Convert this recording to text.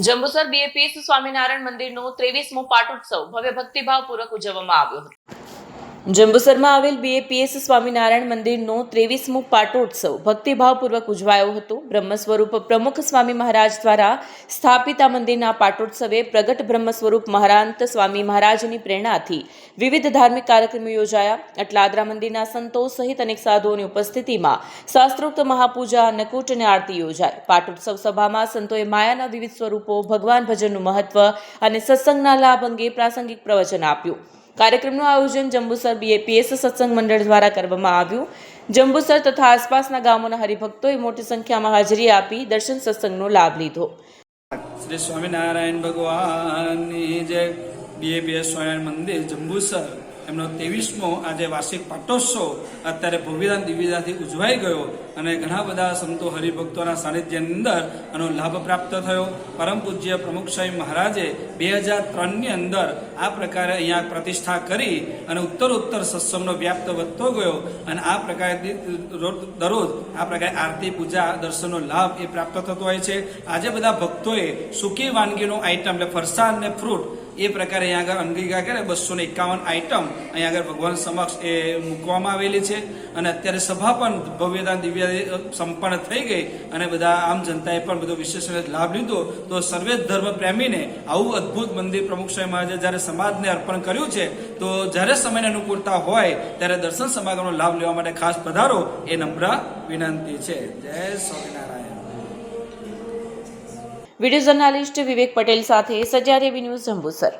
Jambusar BAPS Swaminarayan મંદિરનો 23મો પાટોત્સવ ભવ્ય ભક્તિભાવપૂર્વક ઉજવવામાં આવ્યો હતો। જંબુસરમાં આવેલ બીએપીએસ સ્વામિનારાયણ મંદિરનો 23મો પાટોત્સવ ભક્તિભાવપૂર્વક ઉજવાયો હતો। બ્રહ્મ સ્વરૂપ પ્રમુખ સ્વામી મહારાજ દ્વારા સ્થાપિત આ મંદિરના પાટોત્સવે પ્રગટ બ્રહ્મ સ્વરૂપ મહારાંત સ્વામી મહારાજની પ્રેરણાથી વિવિધ ધાર્મિક કાર્યક્રમો યોજાયા। અટલાદરા મંદિરના સંતો સહિત અનેક સાધુઓની ઉપસ્થિતિમાં શાસ્ત્રોક્ત મહાપૂજા, અન્નકૂટ અને આરતી યોજાઈ। પાટોત્સવ સભામાં સંતોએ માયાના વિવિધ સ્વરૂપો, ભગવાન ભજનનું મહત્વ અને સત્સંગના લાભ અંગે પ્રાસંગિક પ્રવચન આપ્યું। કાર્યક્રમનું આયોજન જંબુસર બીએપીએસ સત્સંગ મંડળ દ્વારા કરવામાં આવ્યું। જંબુસર તથા આસપાસના ગામોના હરિભક્તોએ મોટી સંખ્યામાં હાજરી આપી દર્શન સત્સંગનો લાભ લીધો। શ્રી સ્વામિનારાયણ ભગવાનની જય। બીએપીએસ સ્વામિનારાયણ મંદિર જંબુસર એમનો 23મો આજે વાર્ષિક પાટોત્સવ અત્યારે ભવ્યદાન દિવ્યતાથી ઉજવાઈ ગયો અને ઘણા બધા સંતો હરિભક્તોના સાનિધ્યની અંદર આનો લાભ પ્રાપ્ત થયો। પરમ પૂજ્ય પ્રમુખ સ્વામી મહારાજે 2003ની અંદર આ પ્રકારે અહીંયા પ્રતિષ્ઠા કરી અને ઉત્તર સત્સંગનો વ્યાપ્ત વધતો ગયો અને આ પ્રકારે દરરોજ આ પ્રકારે આરતી, પૂજા, દર્શનનો લાભ એ પ્રાપ્ત થતો હોય છે। આજે બધા ભક્તોએ સૂકી વાનગીનો આઈટમ એટલે ફરસાણ અને ફ્રૂટ એ પ્રકારે અહીંયા આગળ અંગીકાર કરે 251 આઈટમ અહીંયા આગળ ભગવાન સમક્ષ એ મૂકવામાં આવેલી છે અને અત્યારે સભા પણ ભવ્યતા દિવ્ય સંપન્ન થઈ ગઈ અને બધા આમ જનતાએ પણ બધો વિશેષ લાભ લીધો। તો સર્વે ધર્મ પ્રેમીને આવું અદ્ભુત મંદિર પ્રમુખ સ્વામી મહારાજે જ્યારે સમાજને અર્પણ કર્યું છે તો જ્યારે સમયની અનુકૂળતા હોય ત્યારે દર્શન સમાગમનો લાભ લેવા માટે ખાસ પધારો એ નમ્ર વિનંતી છે। જય સ્વામિનારાયણ। વિડીયો જર્નાલિસ્ટ વિવેક પટેલ સાથે સજાર ટીવી ન્યૂઝ જંબુસર।